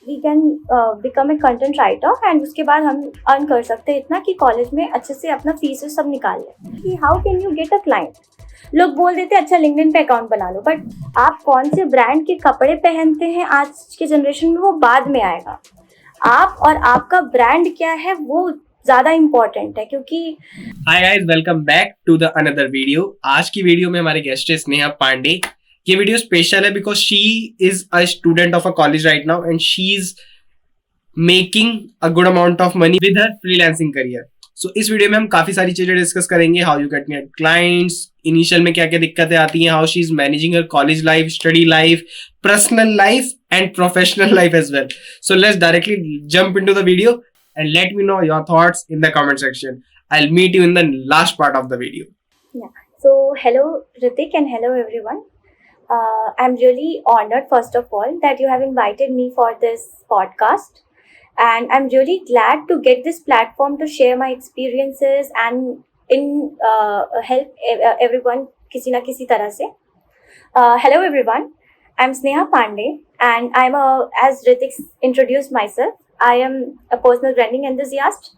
We can become a content writer and उसके बाद हम अर्न कर सकते हैं इतना कि कॉलेज में अच्छे से अपना फीस सब निकाल लें। कि how can you get a client? लोग बोल देते हैं अच्छा लिंक्डइन पे अकाउंट बना लो, बट आप कौन से ब्रांड के कपड़े पहनते हैं आज के जनरेशन में वो बाद में आएगा। आप और आपका ब्रांड क्या है वो ज़्यादा इम्पोर्टेंट है, क्योंकि hi guys, welcome back to the another video. आज की वीडियो में हमारे गेस्ट है स्नेहा पांडे। ये वीडियो स्पेशल है because she is a student of a college right now and she is making a good amount of money with her freelancing career. So इस video में हम काफी सारी चीजें डिस्कस करेंगे। How you get clients, initial में क्या क्या दिक्कतें आती हैं, how she is managing her college life, study life, personal life and professional life as well. So let's directly jump into the video and let me know your thoughts in the comment section. I'll meet you in the last part of the video. Yeah. So hello Ritik and hello everyone. I'm really honored first of all that you have invited me for this podcast, and I'm really glad to get this platform to share my experiences and in help everyone किसी ना किसी तरह से. Hello everyone. I'm Sneha Pandey and as Ritik introduced myself, I am a personal branding enthusiast,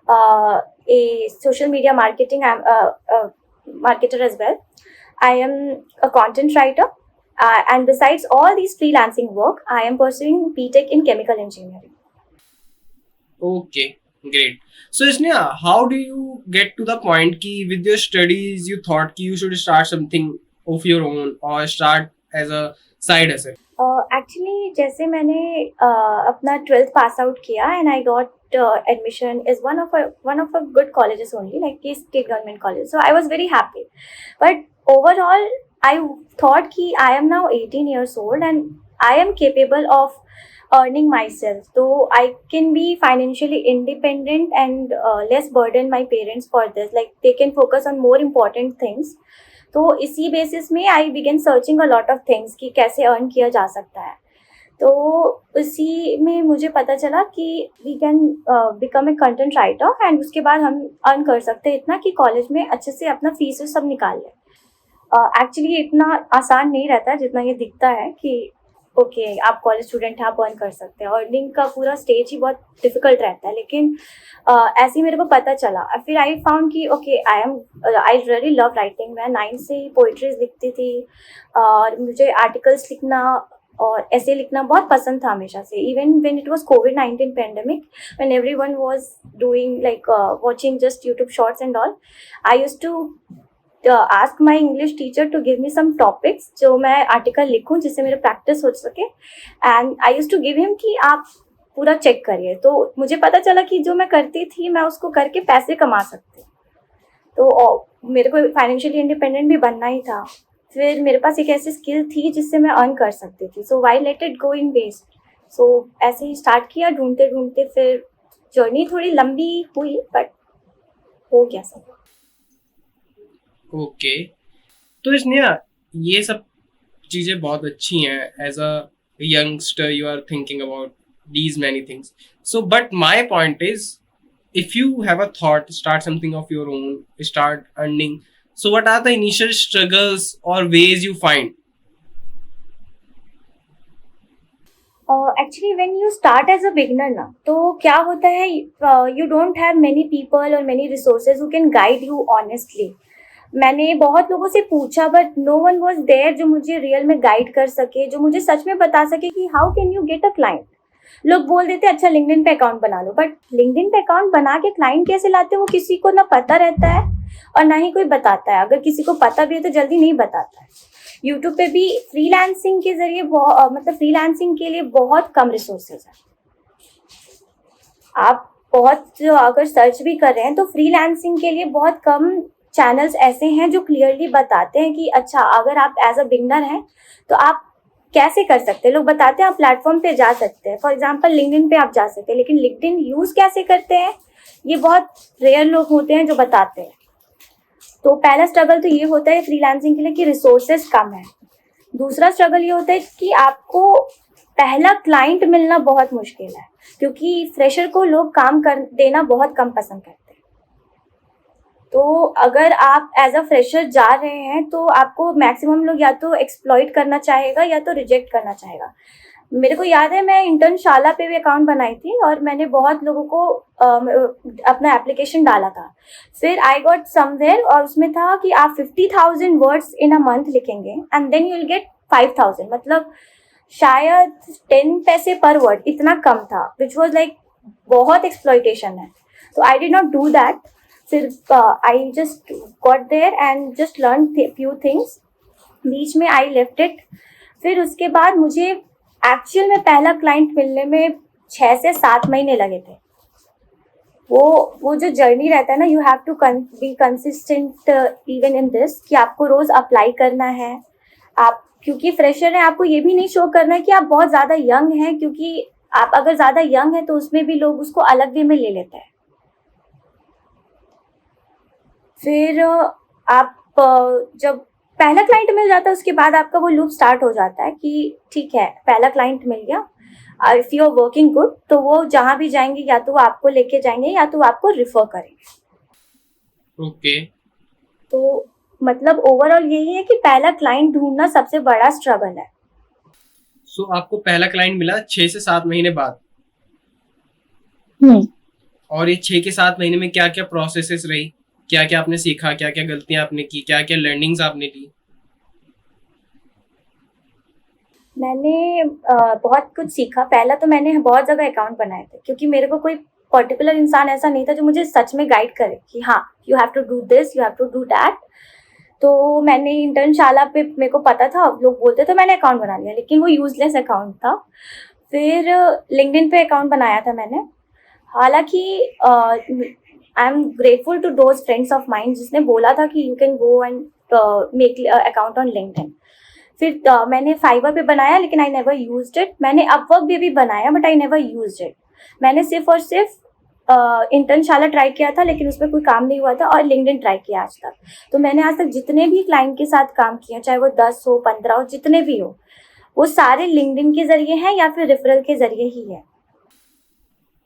a social media marketing. I'm a marketer as well. I am a content writer, and besides all these freelancing work, I am pursuing BTech in chemical engineering. Okay, great. So Sneha, how do you get to the point कि with your studies you thought कि you should start something of your own or start as a side hustle? Actually, जैसे मैंने अपना 12th pass out किया and I got admission is one of a good colleges only, like की state government college, so I was very happy. But overall I thought कि I am now 18 years old and I am capable of earning myself, so I can be financially independent and less burden my parents for this, like they can focus on more important things. तो इसी basis में I began searching a lot of things कि कैसे earn किया जा सकता है. तो उसी में मुझे पता चला कि we can become a content writer and उसके बाद हम अर्न कर सकते हैं इतना कि कॉलेज में अच्छे से अपना फीस सब निकाल लें. एक्चुअली इतना आसान नहीं रहता है जितना ये दिखता है कि ओके आप कॉलेज स्टूडेंट हैं, आप अर्न कर सकते हैं. अर्निंग का पूरा स्टेज ही बहुत डिफिकल्ट रहता है, लेकिन ऐसे ही मेरे को पता चला. फिर आई फाउंड कि okay I really love writing. मैं 9 से ही पोइट्रीज लिखती थी और मुझे आर्टिकल्स लिखना और ऐसे लिखना बहुत पसंद था हमेशा से. Even when it was COVID-19 pandemic, when everyone was doing like watching just YouTube shorts and all, I used to ask my English teacher to give me some topics जो मैं आर्टिकल लिखूं जिससे मेरे प्रैक्टिस हो सके. And I used to give him कि आप पूरा चेक करिए. तो मुझे पता चला कि जो मैं करती थी मैं उसको करके पैसे कमा सकती. तो मेरे को फाइनेंशियली इंडिपेंडेंट भी बनना ही था. फिर मेरे पास एक ऐसी स्किल थी जिससे मैं अर्न कर सकती थी, so why let it go in waste. So ऐसे ही स्टार्ट किया ढूंढते ढूंढते. फिर जर्नी थोड़ी लंबी हुई बट हो गया सब. ओके, तो स्नेहा ये सब चीजें बहुत अच्छी हैं. As a youngster you are thinking about these many things. So but my point is, if you have a thought to start something of your own, start earning, so what are the initial struggles or ways you find? Actually when you start as a beginner ना, तो क्या होता है, you don't have many people or many resources who can guide you honestly. मैंने बहुत लोगों से पूछा but no one was there जो मुझे रियल में गाइड कर सके, जो मुझे सच में बता सके कि how can you get a client. लोग बोल देते अच्छा लिंक्डइन पे अकाउंट बना लो, बट लिंक्डइन पे अकाउंट बना के क्लाइंट कैसे लाते हैं वो किसी को ना पता रहता है और ना ही कोई बताता है. अगर किसी को पता भी है तो जल्दी नहीं बताता है. यूट्यूब पे भी फ्रीलांसिंग के जरिए मतलब फ्रीलांसिंग के लिए बहुत कम रिसोर्सेज है. आप बहुत अगर सर्च भी कर रहे हैं तो फ्रीलांसिंग के लिए बहुत कम चैनल्स ऐसे हैं जो क्लियरली बताते हैं कि अच्छा अगर आप एज अ बिगनर हैं तो आप कैसे कर सकते हैं. लोग बताते हैं आप प्लेटफॉर्म पे जा सकते हैं, फॉर एग्जांपल लिंक्डइन पे आप जा सकते हैं, लेकिन लिंक्डइन यूज़ कैसे करते हैं ये बहुत रेयर लोग होते हैं जो बताते हैं. तो पहला स्ट्रगल तो ये होता है फ्रीलांसिंग के लिए कि रिसोर्सेज कम है. दूसरा स्ट्रगल ये होता है कि आपको पहला क्लाइंट मिलना बहुत मुश्किल है, क्योंकि फ्रेशर को लोग काम कर देना बहुत कम पसंद करते हैं. तो अगर आप एज अ फ्रेशर जा रहे हैं तो आपको मैक्सिमम लोग या तो एक्सप्लॉइट करना चाहेगा या तो रिजेक्ट करना चाहेगा. मेरे को याद है मैं इंटर्नशाला पे भी अकाउंट बनाई थी और मैंने बहुत लोगों को अपना एप्लीकेशन डाला था। फिर आई गॉट समवेयर और उसमें था कि आप 50,000 वर्ड्स इन अ मंथ लिखेंगे and then you will get 5,000, मतलब शायद 10 पैसे पर वर्ड, इतना कम था, विच वॉज लाइक बहुत एक्सप्लॉइटेशन है। तो I did not do that. फिर I just got there and just learn few things, बीच में आई लेफ्ट इट। फिर उसके बाद मुझे एक्चुअल में पहला क्लाइंट मिलने में 6 से 7 महीने लगे थे। वो जो जर्नी रहता है ना, you have to be consistent even in this, कि आपको रोज अप्लाई करना है। आप क्योंकि फ्रेशर है, आपको ये भी नहीं शो करना है कि आप बहुत ज़्यादा यंग हैं, क्योंकि आप अगर ज़्यादा यंग हैं तो उसमें भी लोग उसको अलग वे में ले लेते हैं। फिर आप जब पहला क्लाइंट मिल जाता है उसके बाद आपका वो लूप स्टार्ट हो जाता है कि ठीक है, पहला क्लाइंट मिल गया, if you are working good तो वो जहाँ भी जाएंगे या तो वो आपको लेके जाएंगे या तो वो आपको रिफर करेंगे। ओके। तो मतलब ओवरऑल यही है कि पहला क्लाइंट ढूंढना सबसे बड़ा स्ट्रगल है। सो आपको पहला क्लाइंट मिला 6 से 7 महीने बाद, और ये 6 के 7 महीने में क्या क्या प्रोसेसेस रही, क्या क्या आपने सीखा, क्या क्या गलतियां आपने की, क्या क्या लर्निंग्स आपने ली? मैंने बहुत कुछ सीखा। पहला तो मैंने बहुत जगह अकाउंट बनाए थे, क्योंकि मेरे को कोई पर्टिकुलर इंसान ऐसा नहीं था जो मुझे सच में गाइड करे कि हाँ you have to do this, you have to do that. तो मैंने इंटर्नशाला पे मेरे को पता था, लोग बोलते थे, मैंने अकाउंट बना लिया, लेकिन वो यूजलेस अकाउंट था। फिर लिंक्डइन पे अकाउंट बनाया था मैंने। हालांकि I am grateful to those friends of mind जिसने बोला था कि you can go and make account on LinkedIn. फिर मैंने फाइवर पे बनाया, लेकिन आई नेवर यूज्ड इट। मैंने अपवर्क पे भी बनाया, but I never used it. मैंने सिर्फ और सिर्फ इंटर्नशाला ट्राई किया था, लेकिन उसमें कोई काम नहीं हुआ था, और लिंक्डइन ट्राई किया आज तक। तो मैंने आज तक जितने भी क्लाइंट के साथ काम किया, चाहे वो 10 हो, 15 हो, जितने भी हो, वो सारे लिंक्डइन के जरिए हैं या फिर रेफरल के जरिए ही है।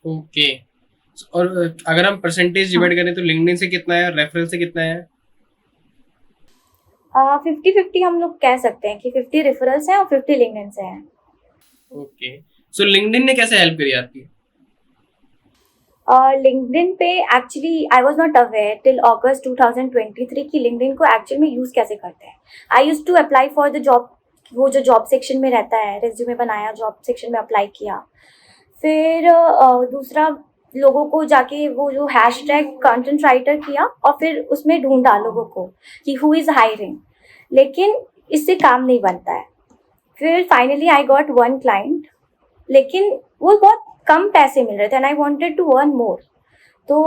ओके। और अगर हम परसेंटेज डिवाइड करें तो लिंक्डइन से कितना है, रेफरल से कितना है? 50-50 हम लोग कह सकते हैं कि 50 रेफरल्स हैं और 50 लिंक्डइन से हैं। ओके। सो लिंक्डइन ने कैसे हेल्प करी आपकी? लिंक्डइन पे actually I was not aware till August 2023 कि लिंक्डइन को एक्चुअल में यूज़ कैसे करते हैं। I use to apply for the job, वो जो जॉब सेक्शन में रहता है, रेज्यूमे बनाया, जॉब सेक्शन में अप्लाई किया। फिर दूसरा, लोगों को जाके वो जो हैशटैग कंटेंट राइटर किया और फिर उसमें ढूंढा लोगों को कि हु इज़ हायरिंग, लेकिन इससे काम नहीं बनता है। फिर finally I got one client, लेकिन वो बहुत कम पैसे मिल रहे थे and I wanted to earn more. तो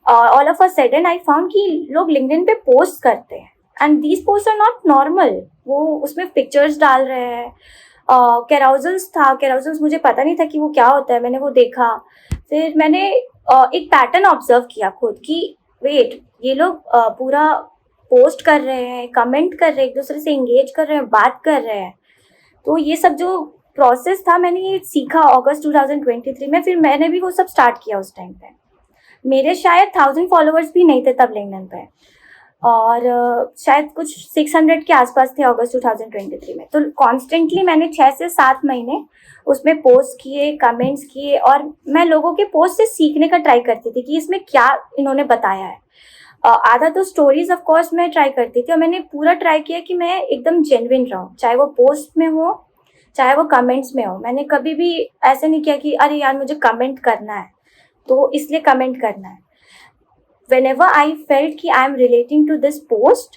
all of a sudden I found कि लोग लिंक्डइन पे पोस्ट करते हैं and these post are not normal. वो उसमें पिक्चर्स डाल रहे हैं। कैराउजल्स था, कैराउजल्स मुझे पता नहीं था कि वो क्या होता है, मैंने वो देखा। फिर मैंने एक पैटर्न ऑब्जर्व किया खुद कि वेट, ये लोग पूरा पोस्ट कर रहे हैं, कमेंट कर रहे हैं, एक दूसरे से इंगेज कर रहे हैं, बात कर रहे हैं। तो ये सब जो प्रोसेस था, मैंने ये सीखा अगस्त 2023 में। फिर मैंने भी वो सब स्टार्ट किया। उस टाइम पे मेरे शायद 1000 फॉलोअर्स भी नहीं थे तब लिंक्डइन पे, और शायद कुछ 600 के आसपास थे अगस्त 2023 में। तो कॉन्स्टेंटली मैंने 6 से 7 महीने उसमें पोस्ट किए, कमेंट्स किए, और मैं लोगों के पोस्ट से सीखने का ट्राई करती थी कि इसमें क्या इन्होंने बताया है। आधा तो स्टोरीज ऑफ कोर्स मैं ट्राई करती थी, और मैंने पूरा ट्राई किया कि मैं एकदम जेन्युइन रहूँ, चाहे वो पोस्ट में हो चाहे वो कमेंट्स में हो। मैंने कभी भी ऐसे नहीं किया कि अरे यार मुझे कमेंट करना है तो इसलिए कमेंट करना है। Whenever I felt कि I am relating to this post,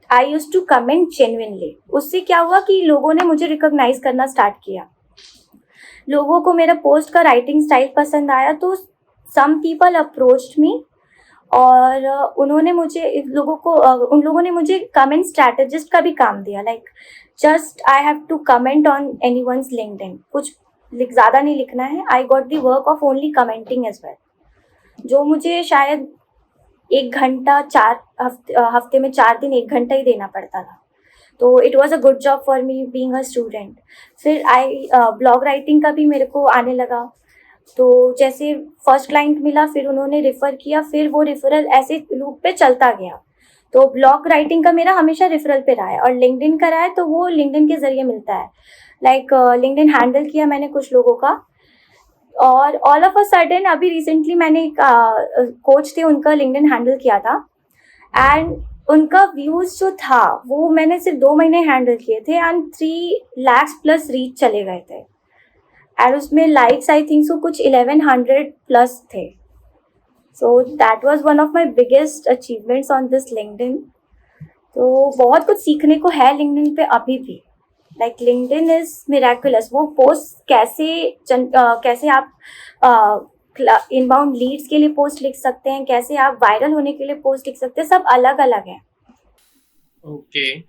I used to comment genuinely। उससे क्या हुआ कि लोगों ने मुझे रिकॉग्नाइज करना स्टार्ट किया। लोगों को मेरा पोस्ट का राइटिंग स्टाइल पसंद आया, तो some people approached me, और उन्होंने मुझे उन लोगों ने मुझे कमेंट स्ट्रैटेजिस्ट का भी काम दिया। Like just I have to comment on anyone's LinkedIn, कुछ ज़्यादा नहीं लिखना है। I got the work of only commenting as well, जो मुझे शायद 1 घंटा हफ्ते में 4 दिन 1 घंटा ही देना पड़ता था। तो it was a good job for me being a student. फिर ब्लॉग राइटिंग का भी मेरे को आने लगा। तो जैसे फर्स्ट क्लाइंट मिला, फिर उन्होंने रेफ़र किया, फिर वो रेफरल ऐसे लूप पे चलता गया। तो ब्लॉग राइटिंग का मेरा हमेशा रेफरल पे रहा है, और लिंक्डइन का रहा है तो वो लिंक्डइन के ज़रिए मिलता है। लाइक लिंक्डइन हैंडल किया मैंने कुछ लोगों का, और ऑल ऑफ अ सडन अभी रिसेंटली मैंने एक कोच थे उनका लिंक्डइन हैंडल किया था, एंड उनका व्यूज जो था वो मैंने सिर्फ 2 महीने हैंडल किए थे एंड 3 lakhs प्लस रीच चले गए थे, एंड उसमें लाइक्स आई थिंक सो कुछ 1100 प्लस थे. So that was one of my biggest achievements on this LinkedIn. तो बहुत कुछ सीखने को है लिंक्डइन पे अभी भी. Like LinkedIn is miraculous. वो पोस्ट कैसे आप इनबाउंड लीड्स के लिए पोस्ट लिख सकते हैं, कैसे आप वायरल होने के लिए पोस्ट लिख सकते हैं, सब अलग अलग है. Okay.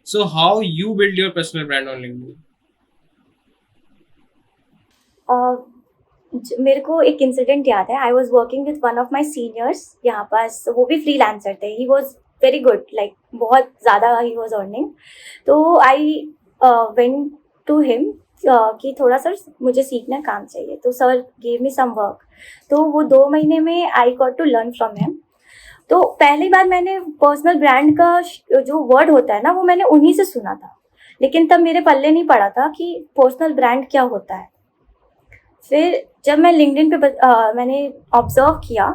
So how you build your personal brand on LinkedIn? मेरे को एक इंसिडेंट याद है. I was working with one of my seniors यहाँ पास. वो भी फ्रीलांसर थे. He was very good, like बहुत ज़्यादा ही वॉज अर्निंग. तो आई वेंट टू हिम कि थोड़ा सर मुझे सीखना काम चाहिए. तो sir gave me some work. तो वो 2 महीने में I got to learn from him. तो पहली बार मैंने पर्सनल ब्रांड का जो वर्ड होता है ना वो मैंने उन्हीं से सुना था, लेकिन तब मेरे पल्ले नहीं पड़ा था कि पर्सनल ब्रांड क्या होता है. फिर जब मैं लिंक्डइन पे मैंने ऑब्जर्व किया,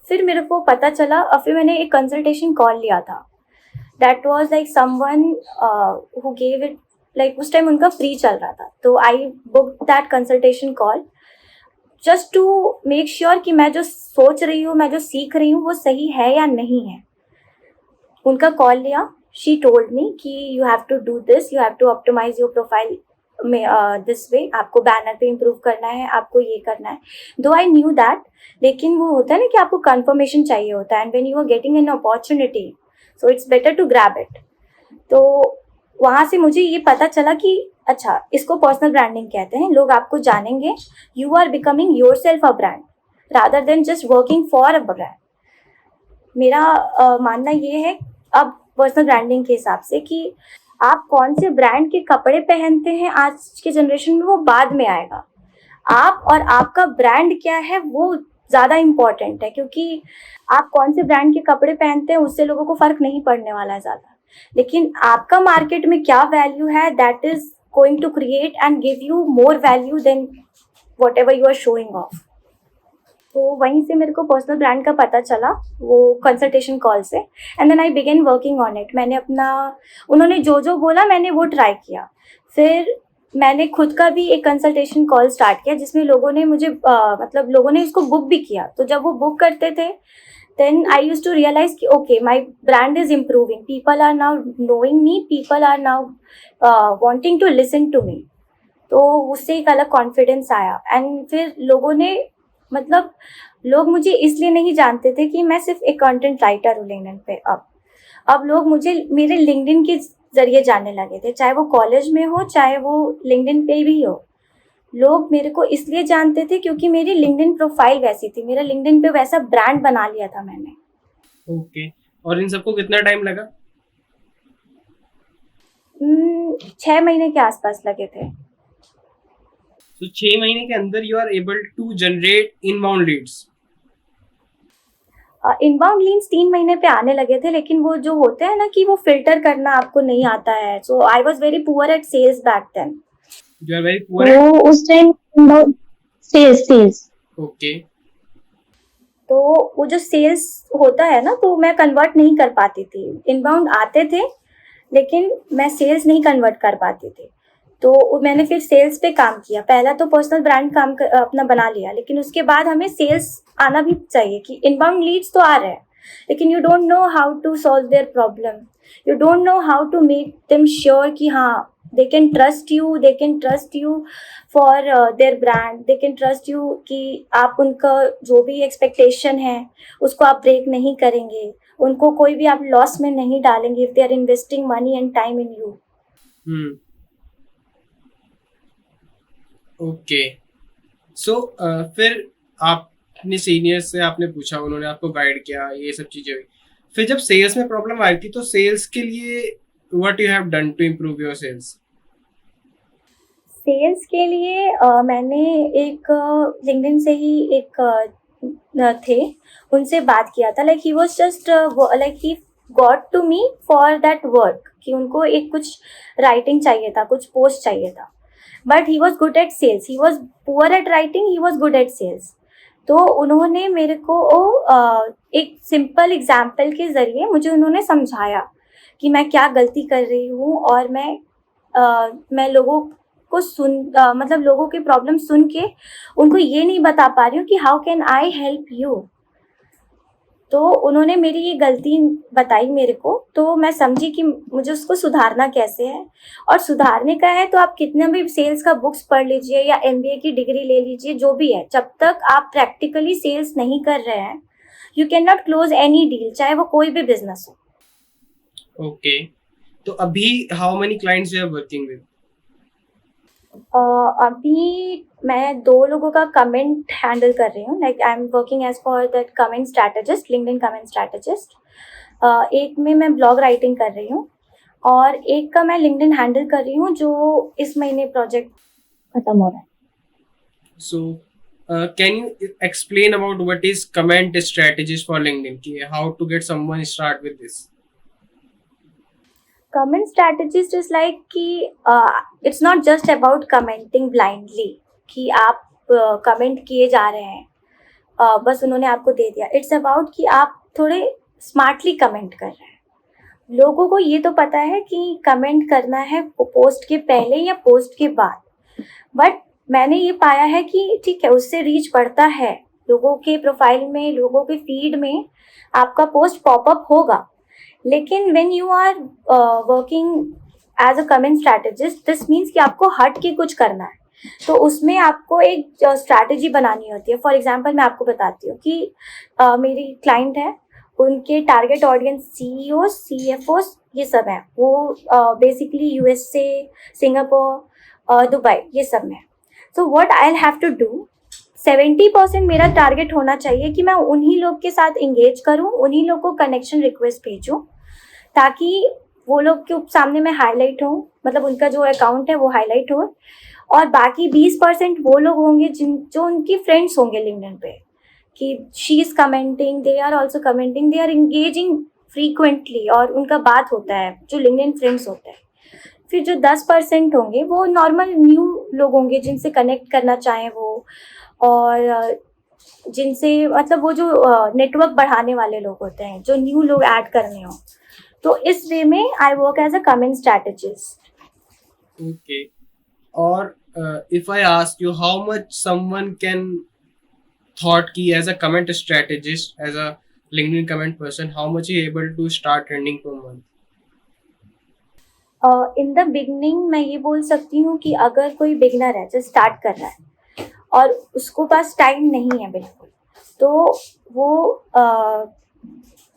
फिर मेरे को पता चला, और फिर मैंने एक कंसल्टेशन कॉल लिया था. That was like someone who gave it, like उस टाइम उनका फ्री चल रहा था. तो I book that consultation call just to make sure कि मैं जो सोच रही हूँ, मैं जो सीख रही हूँ वो सही है या नहीं है. उनका कॉल लिया. शी टोल्ड मी कि you have to do this, you have to optimize your profile में दिस वे. आपको बैनर पे इम्प्रूव करना है, आपको ये करना है. दो आई न्यू दैट, लेकिन वो होता है ना कि आपको कंफर्मेशन चाहिए होता है, and when you are getting an opportunity so it's better to grab it. तो वहाँ से मुझे ये पता चला कि अच्छा, इसको पर्सनल ब्रांडिंग कहते हैं. लोग आपको जानेंगे. You are becoming yourself a brand rather than just working for a brand. मेरा मानना ये है अब पर्सनल ब्रांडिंग के हिसाब से कि आप कौन से ब्रांड के कपड़े पहनते हैं आज के जनरेशन में वो बाद में आएगा. आप और आपका ब्रांड क्या है वो ज़्यादा इम्पोर्टेंट है, क्योंकि आप कौन से ब्रांड के कपड़े पहनते हैं उससे लोगों को फ़र्क नहीं पड़ने वाला है ज़्यादा. लेकिन आपका मार्केट में क्या वैल्यू है, that is going to create and give you more value than whatever you are showing off. तो वहीं से मेरे को पर्सनल ब्रांड का पता चला वो कंसल्टेशन कॉल से, and then I began working on it. मैंने अपना, उन्होंने जो जो बोला मैंने वो ट्राई किया. फिर मैंने खुद का भी एक कंसल्टेशन कॉल स्टार्ट किया जिसमें लोगों ने मुझे मतलब लोगों ने इसको बुक भी किया. तो जब वो बुक करते थे then I use to realise कि okay, my brand is improving, people are now knowing me, people are now wanting to listen to me. तो उससे एक अलग कॉन्फिडेंस आया. एंड फिर लोगों ने, मतलब लोग मुझे इसलिए नहीं जानते थे कि मैं सिर्फ एक कंटेंट राइटर हूँ लिंक्डइन पे. अब लोग मुझे मेरे लिंक्डइन के जरिए जानने लगे थे, चाहे वो कॉलेज में हो चाहे वो लिंक्डइन पे भी हो. लोग मेरे को इसलिए जानते थे क्योंकि मेरी लिंक्डइन प्रोफाइल वैसी थी, मेरा लिंक्डइन पे वैसा ब्रांड बना लिया था मैंने. ओके. और इन सबको कितना टाइम लगा? 6 महीने के आसपास लगे थे. तो 6 महीने के अंदर you are able to generate inbound leads. Inbound leads 3 महीने पे आने लगे थे, लेकिन वो जो होते हैं ना कि वो फिल्टर करना आपको नहीं आता है. So I was very poor at sales back then. You are very poor. वो उस टाइम सेल्स. ओके. तो वो जो सेल्स होता है ना, तो मैं कन्वर्ट नहीं कर पाती थी. इनबाउंड आते थे लेकिन मैं सेल्स नहीं कन्वर्ट कर पाती थी. तो मैंने फिर सेल्स पे काम किया. पहला तो पर्सनल ब्रांड अपना बना लिया, लेकिन उसके बाद हमें सेल्स आना भी चाहिए कि इनबाउंड लीड्स तो आ रहे हैं, लेकिन you don't know how to solve their problem. You don't know how to make them sure कि हाँ, they can trust you for their brand. They can trust you कि आप उनका जो भी एक्सपेक्टेशन है उसको आप ब्रेक नहीं करेंगे, उनको कोई भी आप लॉस में नहीं डालेंगे if they are investing money and time in you. Okay. So फिर आप अपने सीनियर से आपने पूछा, उन्होंने आपको गाइड किया, ये सब चीजें हुई. फिर जब सेल्स में प्रॉब्लम आई थी तो सेल्स के लिए what you have done to improve your sales? Sales के लिए मैंने एक लिंक्डइन से ही एक थे, उनसे बात किया था. Like he was just like he got to me for that work कि उनको एक कुछ राइटिंग चाहिए था, कुछ पोस्ट चाहिए था. But he was good at sales, he was poor at writing, he was good at sales. तो उन्होंने मेरे को एक सिंपल एग्जाम्पल के ज़रिए मुझे उन्होंने समझाया कि मैं क्या गलती कर रही हूँ, और मैं लोगों को मतलब लोगों की प्रॉब्लम सुन के उनको ये नहीं बता पा रही हूँ कि how can I help you. तो उन्होंने मेरी ये गलती बताई मेरे को, तो मैं समझी कि मुझे उसको सुधारना कैसे है. और सुधारने का है तो आप कितना भी सेल्स का बुक्स पढ़ लीजिए या MBA की डिग्री ले लीजिए, जो भी है, जब तक आप प्रैक्टिकली सेल्स नहीं कर रहे हैं, you can not close any deal, चाहे वो कोई भी बिजनेस हो. ओके, तो अभी how many clients you are working with? अभी मैं 2 लोगों का कमेंट हैंडल कर रही हूँ. Like I am working as for that comment strategist, LinkedIn comment strategist. एक में मैं ब्लॉग राइटिंग कर रही हूँ, और एक का मैं लिंक्डइन हैंडल कर रही हूँ, जो इस महीने प्रोजेक्ट खत्म हो रहा है. So, can you explain about what is comment strategies for LinkedIn? How to get someone start with this? Comment strategist is like कि it's not just about commenting blindly, कि आप कमेंट किए जा रहे हैं, बस उन्होंने आपको दे दिया. इट्स अबाउट कि आप थोड़े स्मार्टली कमेंट कर रहे हैं. लोगों को ये तो पता है कि कमेंट करना है पोस्ट के पहले या पोस्ट के बाद, बट मैंने ये पाया है कि ठीक है, उससे रीच बढ़ता है, लोगों के प्रोफाइल में, लोगों के फीड में आपका पोस्ट पॉपअप होगा. लेकिन when you are working as a comment strategist, this means कि आपको हट के कुछ करना है. तो उसमें आपको एक स्ट्रैटेजी बनानी होती है. फॉर एग्जांपल मैं आपको बताती हूँ कि मेरी क्लाइंट है, उनके टारगेट ऑडियंस CEO, CFO ये सब हैं. वो बेसिकली USA, सिंगापुर, दुबई, ये सब में. So what I will have to do, 70% मेरा टारगेट होना चाहिए कि मैं उन्हीं लोग के साथ इंगेज करूं, उन्हीं लोग को कनेक्शन रिक्वेस्ट भेजूं, ताकि वो लोग के सामने मैं हाईलाइट हूँ, मतलब उनका जो अकाउंट है वो हाईलाइट हो. और बाकी 20% वो लोग होंगे जो उनकी फ्रेंड्स होंगे लिंक्डइन पे, कि she is commenting, they are also commenting, they are engaging frequently, और उनका बात होता है, जो लिंक्डइन फ्रेंड्स होते हैं. फिर जो 10% होंगे वो नॉर्मल न्यू लोग होंगे जिनसे कनेक्ट करना चाहें वो, और जिनसे मतलब वो जो नेटवर्क बढ़ाने वाले लोग होते हैं, जो न्यू लोग ऐड करने हो. तो इस वे में I work as a comment strategist. Okay. Or if I ask you how much someone can thought ki as a comment strategist, as a LinkedIn comment person, how much he able to start earning per month? In the beginning मैं ये बोल सकती हूँ कि अगर कोई beginner है जो स्टार्ट कर रहा है और उसको पास टाइम नहीं है बिल्कुल, तो वो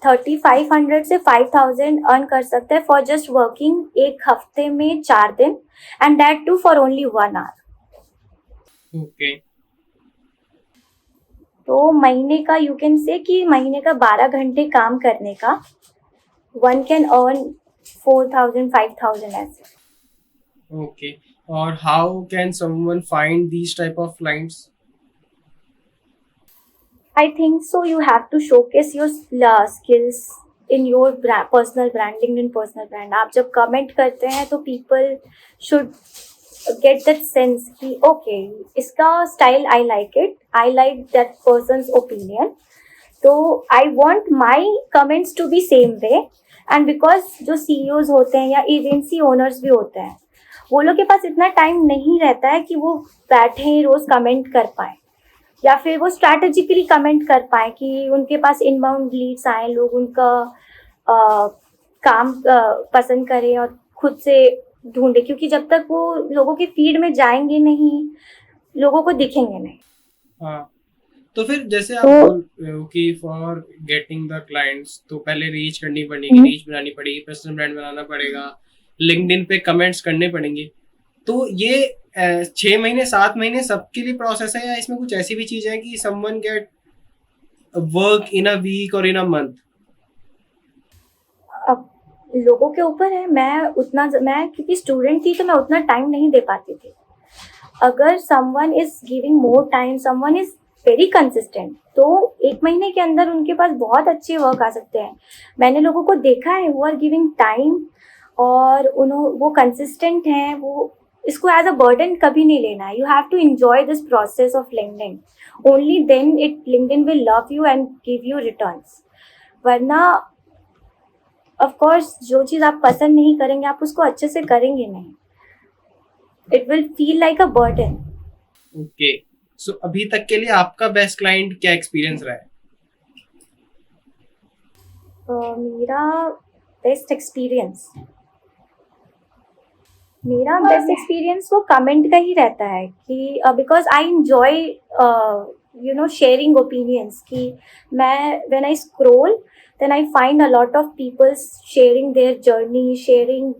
3500 से 5000 अर्न कर सकता है फॉर जस्ट वर्किंग एक हफ्ते में 4 दिन, and that too for only 1 hour. Okay. तो महीने का यू कैन से कि महीने का 12 घंटे काम करने का वन कैन अर्न 4000 5000 ऐसे. Okay. Or how can someone find these type of clients? I think so. You have to showcase your skills in your personal brand, LinkedIn personal brand. आप जब कमेंट करते हैं तो people should get that sense कि okay, इसका style I like it, I like that person's opinion. तो I want my comments to be same way. And because जो CEOs होते हैं या एजेंसी ओनर्स भी होते हैं, वो लोग के पास इतना टाइम नहीं रहता है कि वो बैठे रोज कमेंट कर पाए, या फिर वो स्ट्रैटेजिकली कमेंट कर पाए कि उनके पास इनबाउंड लीड्स आए, लोग उनका काम पसंद करें और खुद से ढूंढे, क्योंकि जब तक वो लोगों के फीड में जाएंगे नहीं, लोगों को दिखेंगे नहीं. हाँ, तो फिर जैसे आप बोल रहे हो कि फॉर गेटिंग द क्लाइंट्स तो पहले रीच करनी पड़ेगी, रीच बनानी पड़ेगी, पर्सनल ब्रांड बनाना पड़ेगा, लिंक्डइन पे कमेंट्स करने पड़ेंगे. तो ये 6 महीने 7 महीने सबके लिए प्रोसेस है, या इसमें कुछ ऐसी भी चीज है कि someone get work in a week और इन अ मंथ? अब लोगों के ऊपर है. मैं क्योंकि स्टूडेंट थी तो मैं उतना टाइम नहीं दे पाती थी. अगर someone is giving more time, someone is very consistent, तो 1 महीने के अंदर उनके पास बहुत अच्छे वर्क आ सकते हैं. मैंने लोगों को देखा है हु आर गिविंग टाइम और वो कंसिस्टेंट हैं, वो इसको एज अ बर्डन कभी नहीं लेना है. You have to enjoy this process of LinkedIn. Only then it LinkedIn will love you and give you returns. वरना ऑफ कोर्स जो चीज़ आप पसंद नहीं करेंगे आप उसको अच्छे से करेंगे नहीं. It will feel like a burden. Okay, so अभी तक के लिए आपका बेस्ट क्लाइंट क्या एक्सपीरियंस रहा है? मेरा बेस्ट एक्सपीरियंस वो कमेंट का ही रहता है कि because I enjoy sharing opinions. कि मैं when I scroll then I find a lot of people sharing their journey, sharing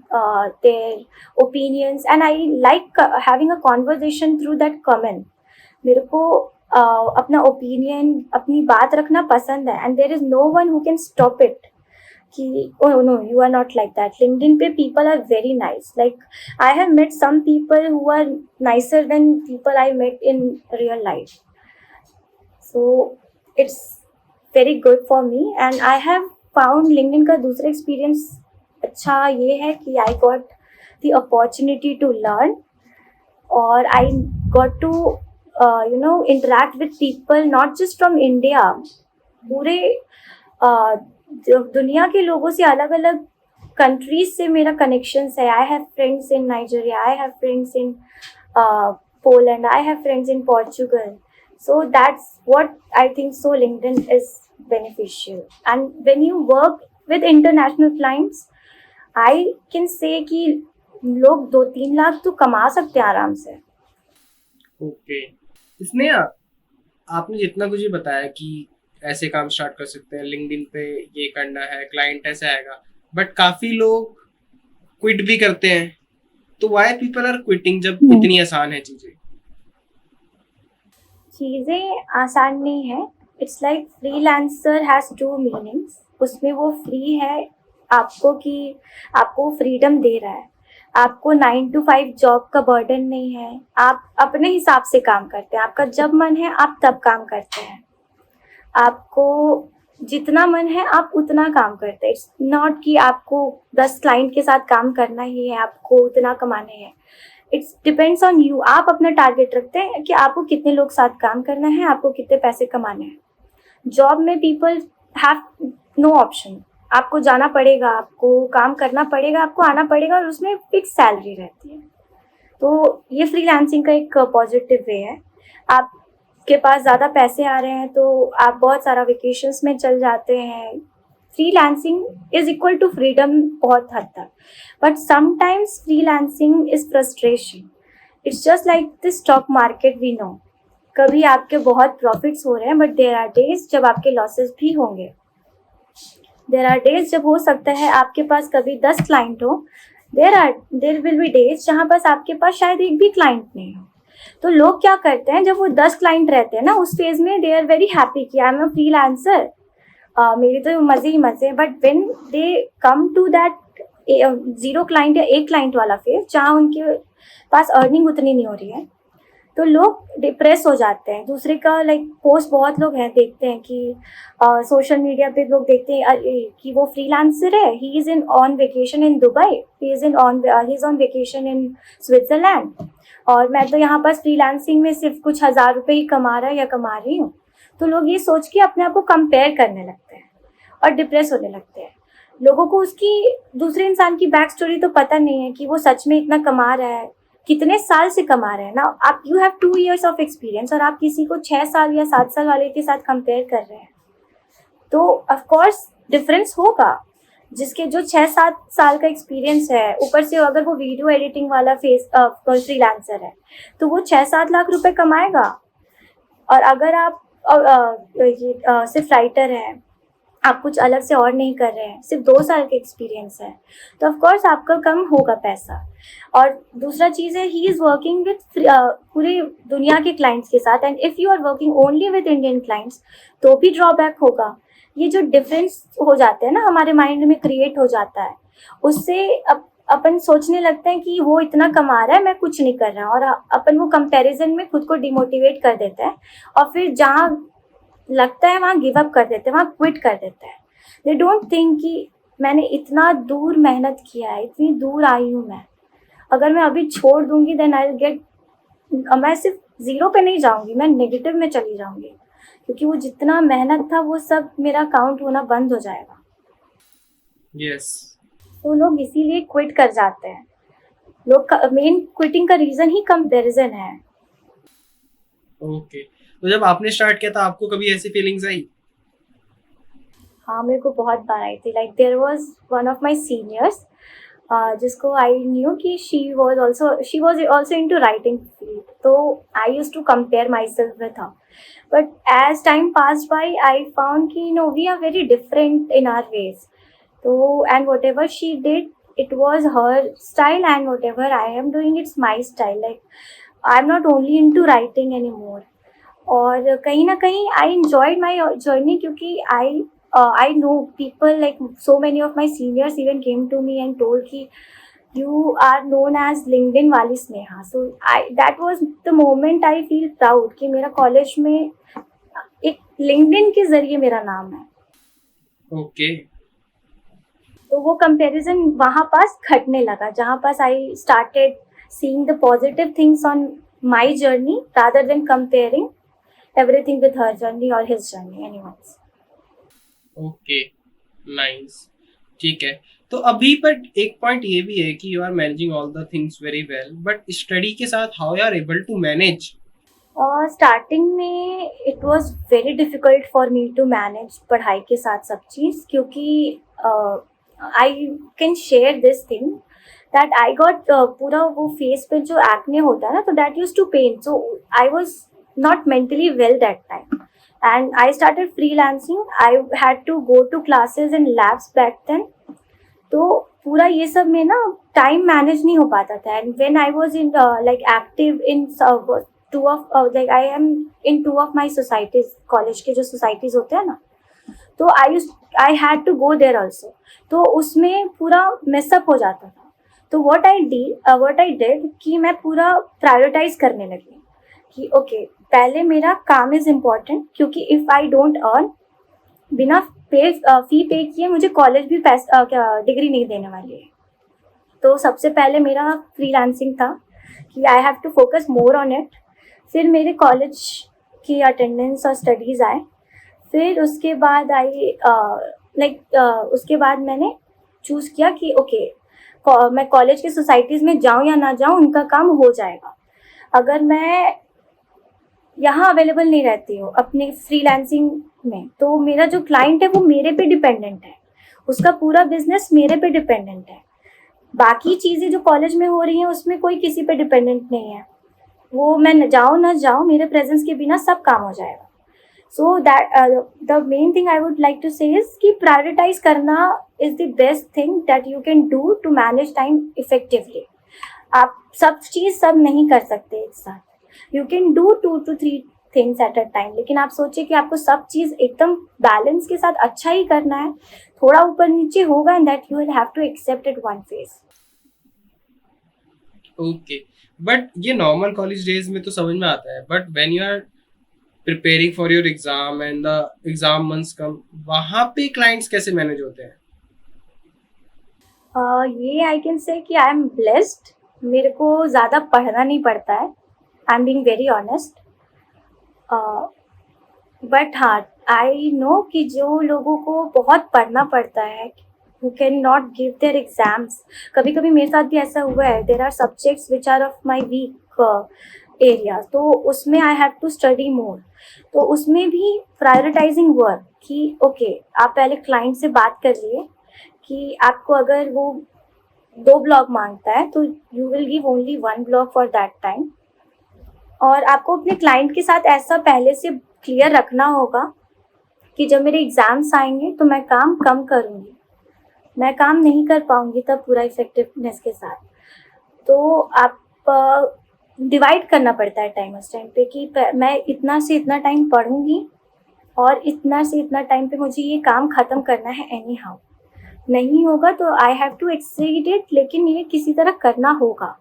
their opinions, and I like having a conversation through that comment. मेरे को अपना opinion अपनी बात रखना पसंद है. And there is no one who can stop it कि oh no, you are not like that. LinkedIn पे people are very nice. Like I have met some people who are nicer than people I met in real life. So it's very good for me. And I have found LinkedIn का दूसरा experience अच्छा ये है कि I got the opportunity to learn, or I got to interact with people not just from India. पूरे दुनिया के लोगों से, अलग अलग कंट्रीज से मेरा कनेक्शंस है. I have friends in Nigeria, I have friends in Poland, I have friends in Portugal. So that's what I think. So LinkedIn is beneficial. And when you work with international clients I can say कि लोग 2-3 लाख तो कमा सकते हैं आराम से. Okay, इसने आपने जितना कुछ ये बताया कि ऐसे काम स्टार्ट कर सकते हैं, लिंक्डइन पे ये करना है, क्लाइंट ऐसा आएगा, बट काफी लोग क्विट भी करते हैं. तो व्हाई पीपल आर क्विटिंग जब इतनी आसान है चीजें? चीज़ें आसान नहीं है. It's like freelancer has 2 meanings. उसमें वो फ्री है आपको कि आपको फ्रीडम दे रहा है. आपको 9 to 5 जॉब का बर्डन नहीं है. आप अपने हिसाब से काम करते हैं. आपका जब मन है आप तब काम करते हैं. आपको जितना मन है आप उतना काम करते हैं. इट्स नॉट कि आपको 10 क्लाइंट के साथ काम करना ही है, आपको उतना कमाने हैं. It's depends on you. आप अपना टारगेट रखते हैं कि आपको कितने लोग साथ काम करना है, आपको कितने पैसे कमाने हैं. जॉब में पीपल हैव नो ऑप्शन. आपको जाना पड़ेगा, आपको काम करना पड़ेगा, आपको आना पड़ेगा, और उसमें फिक्स सैलरी रहती है. तो ये फ्रीलांसिंग का एक पॉजिटिव वे है. आपके पास ज़्यादा पैसे आ रहे हैं तो आप बहुत सारा वेकेशंस में चल जाते हैं. Freelancing is equal to freedom बहुत हद तक. But sometimes freelancing is frustration. It's just like the stock market. We know कभी आपके बहुत प्रॉफिट्स हो रहे हैं, बट देयर आर डेज जब आपके लॉसेस भी होंगे. देयर आर डेज जब हो सकता है आपके पास कभी 10 क्लाइंट हो. देयर विल बी डेज जहाँ पास आपके पास शायद एक भी क्लाइंट नहीं हो. तो लोग क्या करते हैं, जब वो 10 क्लाइंट रहते हैं ना, उस फेज में दे आर वेरी हैप्पी कि आई एम अ फ्रीलांसर, मेरे तो मज़े ही मज़े. But when they come to that 0 client या 1 क्लाइंट वाला फेज जहाँ उनके पास अर्निंग उतनी नहीं हो रही है, तो लोग डिप्रेस हो जाते हैं. दूसरे का पोस्ट बहुत लोग हैं देखते हैं कि सोशल मीडिया पे लोग देखते हैं कि वो फ्रीलांसर है, he is on vacation in Dubai, he is on vacation in Switzerland, और मैं तो यहाँ पास फ्रीलांसिंग में सिर्फ कुछ 1000 रुपये ही कमा रहा या कमा रही हूँ. तो लोग ये सोच के अपने आप को कंपेयर करने लगते हैं और डिप्रेस होने लगते हैं. लोगों को उसकी दूसरे इंसान की बैक स्टोरी तो पता नहीं है कि वो सच में इतना कमा रहा है, कितने साल से कमा रहे हैं ना. आप you have 2 years of experience और आप किसी को 6 साल या 7 साल वाले के साथ कंपेयर कर रहे हैं, तो ऑफकोर्स डिफरेंस होगा. जिसके जो 6-7 साल का एक्सपीरियंस है, ऊपर से अगर वो वीडियो एडिटिंग वाला फ्रीलांसर है, तो वो 6-7 लाख रुपए कमाएगा. और अगर आप सिर्फ राइटर हैं, आप कुछ अलग से और नहीं कर रहे हैं, सिर्फ 2 साल का एक्सपीरियंस है, तो ऑफकोर्स आपका कम होगा पैसा. और दूसरा चीज़ है, ही इज़ वर्किंग विथ पूरी दुनिया के क्लाइंट्स के साथ, and if you are working only with Indian clients तो भी ड्रॉबैक होगा. ये जो डिफरेंस हो जाते हैं ना हमारे माइंड में क्रिएट हो जाता है, उससे अपन सोचने लगते हैं कि वो इतना कमा रहा है, मैं कुछ नहीं कर रहा, और अपन वो कंपैरिजन में खुद को डिमोटिवेट कर देते हैं, और फिर जहाँ लगता है वहाँ गिव अप कर देते हैं, वहाँ क्विट कर देते हैं. दे डोंट थिंक कि मैंने इतना दूर मेहनत किया है, इतनी दूर आई हूँ मैं, अगर मैं अभी छोड़ दूंगी देन आई विल गेट, मैं सिर्फ जीरो पे नहीं जाऊंगी, मैं नेगेटिव में चली जाऊंगी, क्योंकि वो जितना मेहनत था वो सब मेरा काउंट होना बंद हो जाएगा। यस। तो लोग इसीलिए क्विट कर जाते हैं। लोग मेन क्विटिंग का रीजन ही कंपैरिजन है। ओके, तो जब आपने स्टार्ट किया था आपको कभी ऐसी फीलिंग्स आई? हाँ, मेरे को बहुत बार आई थी। Like there was one of my seniors जिसको आई न्यू कि she was also into writing field, तो I used to compare myself with her, but as time pass by I found कि no, we are very different in our ways. तो and whatever she did, it was her style, and whatever I am doing, it's my style. Like I'm not only into writing anymore. और कहीं ना कहीं आई enjoyed my journey, क्योंकि I know people, like so many of my seniors even came to me and told कि you are known as LinkedIn वाली Sneha. So that was the moment I feel proud कि मेरा college में एक LinkedIn के जरिए मेरा नाम है. ओके। तो वो कंपैरिजन वहाँ पास घटने लगा, जहाँ पास I started seeing the positive things on my journey rather than comparing everything with her journey और his journey anyways. Okay, nice. ठीक है, तो अभी पर एक पॉइंट ये भी है कि you are managing all the things very well, but study के साथ how you are able to manage? और स्टार्टिंग में it was very difficult for me to manage पढ़ाई के साथ सब चीज़, क्योंकि I can share this thing that I got पूरा वो फेस पे जो एक्ने होता है ना, तो that use to pain. So I was not mentally well that time, and I started freelancing. I had to go to classes in labs back then. तो पूरा ये सब में ना टाइम मैनेज नहीं हो पाता था. And when I was in like active in two of like I am in two of my societies, college के जो सोसाइटीज होते हैं ना, तो आई हैड टू गो देयर आल्सो. तो उसमें पूरा मिसअप हो जाता था. तो व्हाट आई डिड कि मैं पूरा प्रायोरिटाइज करने लगी कि ओके, पहले मेरा काम इज इम्पॉर्टेंट, क्योंकि इफ आई डोंट अर्न, बिना फी पे किए मुझे कॉलेज भी डिग्री नहीं देने वाली है. तो सबसे पहले मेरा फ्रीलांसिंग था कि I have to focus more on it. फिर मेरे कॉलेज की अटेंडेंस और स्टडीज़ आए. फिर उसके बाद उसके बाद मैंने चूज़ किया कि ओके, मैं कॉलेज के सोसाइटीज़ में जाऊँ या ना जाऊँ, उनका काम हो जाएगा. अगर मैं यहाँ अवेलेबल नहीं रहती हूँ अपने फ्रीलांसिंग में, तो मेरा जो क्लाइंट है वो मेरे पे डिपेंडेंट है, उसका पूरा बिजनेस मेरे पे डिपेंडेंट है. बाकी चीज़ें जो कॉलेज में हो रही हैं उसमें कोई किसी पे डिपेंडेंट नहीं है. वो मैं जाऊँ ना जाऊँ, मेरे प्रेजेंस के बिना सब काम हो जाएगा. So that the main thing I would like to say is कि प्रायोरिटाइज करना is the best thing that you can do to manage time effectively. आप सब चीज़ सब नहीं कर सकते एक साथ. You can do 2 to 3 things at a time, लेकिन आप सोचिए कि आपको सब चीज़ एकदम बैलेंस के साथ अच्छा ही करना है. थोड़ा ऊपर नीचे होगा and that you will have to accept it one phase. Okay, but ये नॉर्मल कॉलेज डेज में तो समझ में आता है, but when you are preparing for your exam and the exam months come, वहाँ पे क्लाइंट्स कैसे मैनेज होते हैं? ये आई कैन से कि आई एम ब्लेस्ड. मेरे को ज़्यादा पढ़ना नहीं पड़ता है. I am being very honest. But हाँ, आई नो कि जो लोगों को बहुत पढ़ना पड़ता है, who can not give their exams. कभी कभी मेरे साथ भी ऐसा हुआ है. There are subjects which are of my weak area, तो उसमें I have to study more. तो उसमें भी प्रायोरिटाइजिंग वर्क कि ओके, आप पहले क्लाइंट से बात कर लिए कि आपको अगर वो 2 ब्लॉग मांगता है तो you will give only 1 blog for that time. और आपको अपने क्लाइंट के साथ ऐसा पहले से क्लियर रखना होगा कि जब मेरे एग्ज़ाम्स आएंगे तो मैं काम कम करूँगी, मैं काम नहीं कर पाऊँगी तब पूरा इफेक्टिवनेस के साथ. तो आप डिवाइड करना पड़ता है टाइम उस टाइम पे कि मैं इतना से इतना टाइम पढ़ूँगी और इतना से इतना टाइम पे मुझे ये काम ख़त्म करना है एनी हाउ. नहीं होगा तो I have to exceed it, लेकिन ये किसी तरह करना होगा.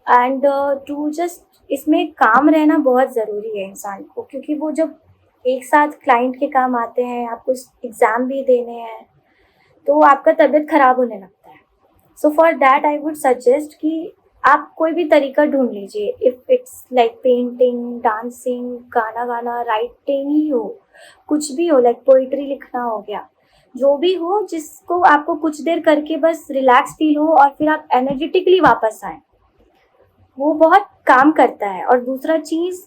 एंड टू जस्ट इसमें काम रहना बहुत ज़रूरी है इंसान को, क्योंकि वो जब एक साथ क्लाइंट के काम आते हैं, आपको एग्ज़ाम भी देने हैं, तो आपका तबीयत ख़राब होने लगता है. So for that I would suggest कि आप कोई भी तरीका ढूंढ लीजिए, if it's like painting, dancing, गाना गाना, राइटिंग ही हो, कुछ भी हो, लाइक पोइट्री लिखना हो गया, जो भी हो जिसको आपको कुछ देर करके बस रिलैक्स फील हो और फिर आप एनर्जेटिकली वापस आए, वो बहुत काम करता है। और दूसरा चीज़,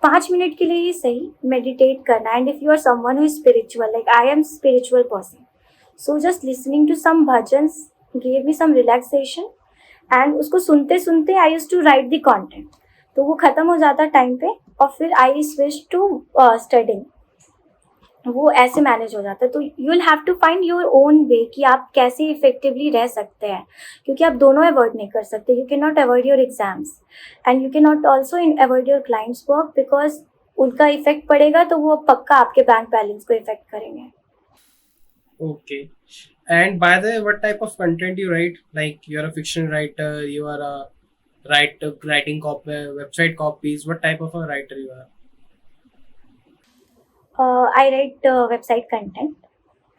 5 मिनट के लिए ही सही मेडिटेट करना। And if you are someone who is spiritual, like I am spiritual person, so just listening to some bhajans gave me some relaxation, and उसको सुनते सुनते I use to write the content, तो वो ख़त्म हो जाता टाइम पे और फिर आई स्विच टू स्टडिंग, वो ऐसे मैनेज हो जाता है। तो you will have to find your own way कि आप कैसे इफेक्टिवली रह सकते हैं, क्योंकि आप दोनों अवॉइड नहीं कर सकते। You can not avoid your exams and you can not also avoid your clients work, because उनका इफेक्ट पड़ेगा तो वो पक्का आपके बैंक बैलेंस को इफेक्ट करेंगे। Okay. And by the way, what type of content you write? Like you are a fiction writer, you are a writing website copies. What type of a writer you are? I right website content,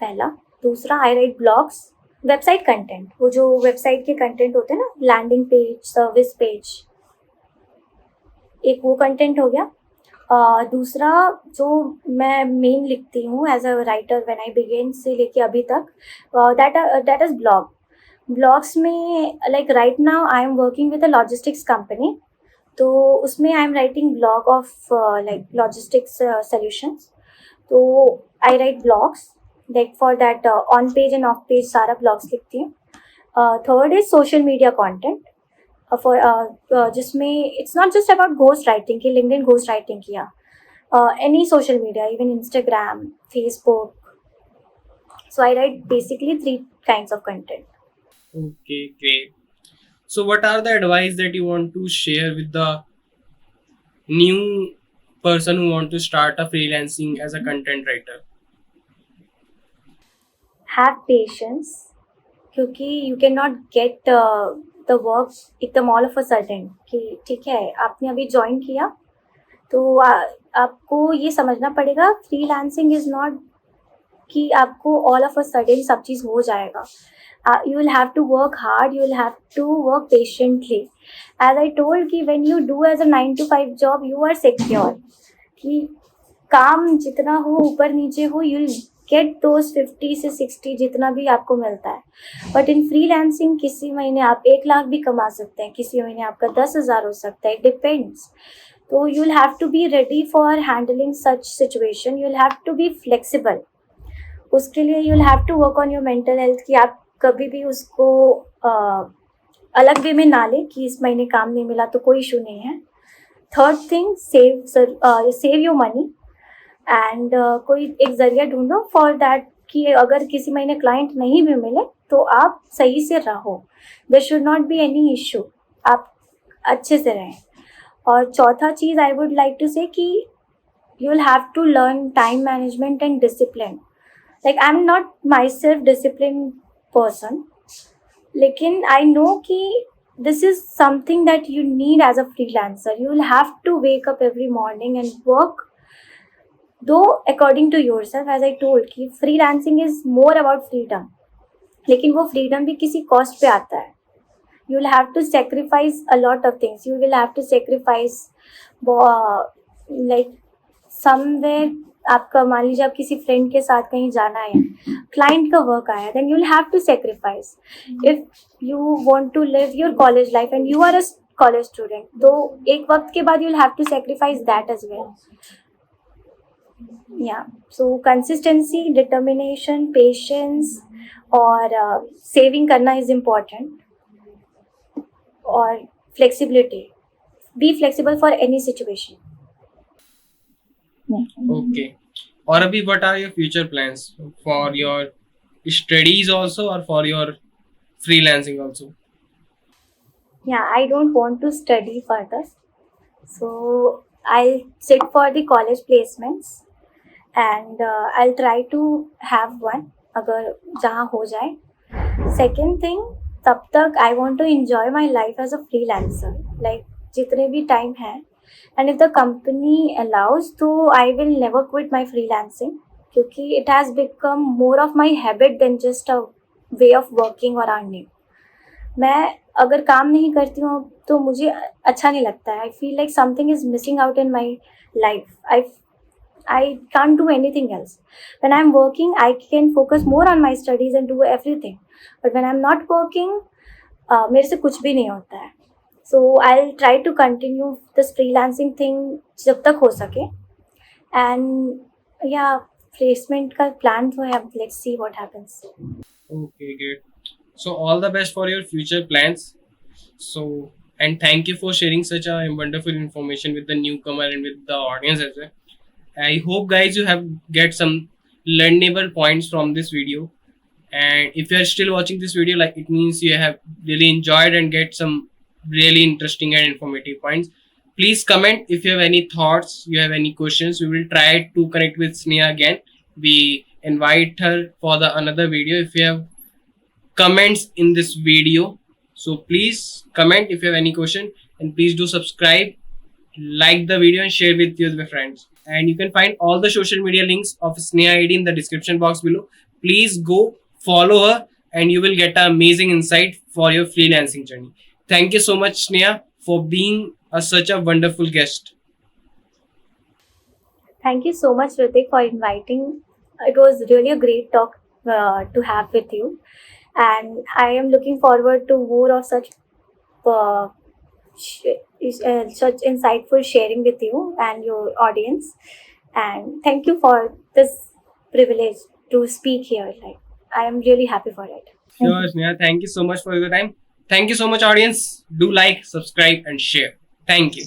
पहला। दूसरा, आई write blogs. Website content, वो जो website के content होते हैं ना, landing page, service page, एक वो कंटेंट हो गया। दूसरा जो मैं मेन लिखती हूँ as a writer when I begin से लेके अभी तक, दैट इज़ ब्लॉग। ब्लॉग्स में like right now I am working with a logistics company, तो उसमें I am writing blog of like logistics solutions. तो I write blogs like for that on page and off page सारा blogs लिखती हूँ। Third is social media content, जिसमें it's not just about ghost writing कि LinkedIn ghost writing किया, any social media, even Instagram, Facebook. So I right basically 3 kinds of content. Okay, great. So, what are the advice that you want to share with the new person who want to start a freelancing as a content writer? Have patience, क्योंकि you can not get the work एकदम all of a sudden कि ठीक है आपने अभी join किया, तो आपको ये समझना पड़ेगा फ्रीलांसिंग इज़ नॉट कि आपको ऑल ऑफ अ सडन सब चीज़ हो जाएगा। You will have to work hard, you will have to work patiently. As I told कि when you do as a 9 to 5 job, you are secure कि काम जितना हो, ऊपर नीचे हो, यू विल गेट दोज 50 से 60 जितना भी आपको मिलता है। बट इन फ्रीलांसिंग किसी महीने आप 1 लाख भी कमा सकते हैं, किसी महीने आपका 10,000 हो सकता है, इट डिपेंड्स। तो you will have to be ready for handling such situation, you will have to be flexible. उसके लिए you will have to work on your mental health कि आप कभी भी उसको अलग वे में ना ले कि इस महीने काम नहीं मिला तो कोई इशू नहीं है। Third thing, save your money and कोई एक ज़रिया ढूंढो फॉर दैट कि अगर किसी महीने क्लाइंट नहीं भी मिले तो आप सही से रहो, there should not be any issue, आप अच्छे से रहें। और चौथा चीज़ I would like to say कि you will have to learn time management and discipline. Like I am not myself discipline person, लेकिन आई नो कि this is something that you need as a freelancer. You will have to wake up every morning and work, though according to yourself, as I told कि freelancing is more about freedom, लेकिन वो freedom भी किसी cost पे आता है। You will have to sacrifice a lot of things. You will have to sacrifice like somewhere, आपका मान लीजिए आप किसी फ्रेंड के साथ कहीं जाना है, क्लाइंट का वर्क आया, then you will have to sacrifice. If you want to live your college life and you are a college student, तो एक वक्त के बाद you will have to sacrifice that as well. या सो कंसिस्टेंसी, डिटर्मिनेशन, पेशेंस और saving करना is important, और flexibility, be flexible for any situation. Okay. और अभी what are your future plans for your studies also or for your freelancing also? Yeah, I don't want to study further, so I'll sit for the college placements and I'll try to have one अगर जहाँ हो जाए। Second thing, तब तक I want to enjoy my life as a freelancer, like जितने भी time है, and if the company allows, तो I will never quit my freelancing, क्योंकि it has become more of my habit than just a way of working और earning. मैं अगर काम नहीं करती हूँ तो मुझे अच्छा नहीं लगता है. I feel like something is missing out in my life. I can't do anything else. When I'm working, I can focus more on my studies and do everything. But when I'm not working, मेरे से कुछ भी नहीं होता है. So I'll try to continue this freelancing thing जब तक हो सके. And yeah, placement का plan तो है. Let's see what happens. Okay, great. So all the best for your future plans. So, and thank you for sharing such a wonderful information with the newcomer and with the audience as well. I hope guys you have get some learnable points from this video. And if you are still watching this video, like it means you have really enjoyed and get some really interesting and informative points. Please comment if you have any thoughts, you have any questions. We will try to connect with Sneha again. We invite her for the another video. If you have comments in this video, so please comment if you have any question, and please do subscribe, like the video and share with your friends. And you can find all the social media links of Sneha ID in the description box below. Please go follow her and you will get an amazing insight for your freelancing journey. Thank you so much, Sneha, for being such a wonderful guest. Thank you so much, Ritik, for inviting. It was really a great talk to have with you. And I am looking forward to more of such such insightful sharing with you and your audience. And thank you for this privilege to speak here. Like, I am really happy for it. Sure, Sneha. Thank you so much for your time. Thank you so much, audience. Do like, subscribe, and share. Thank you.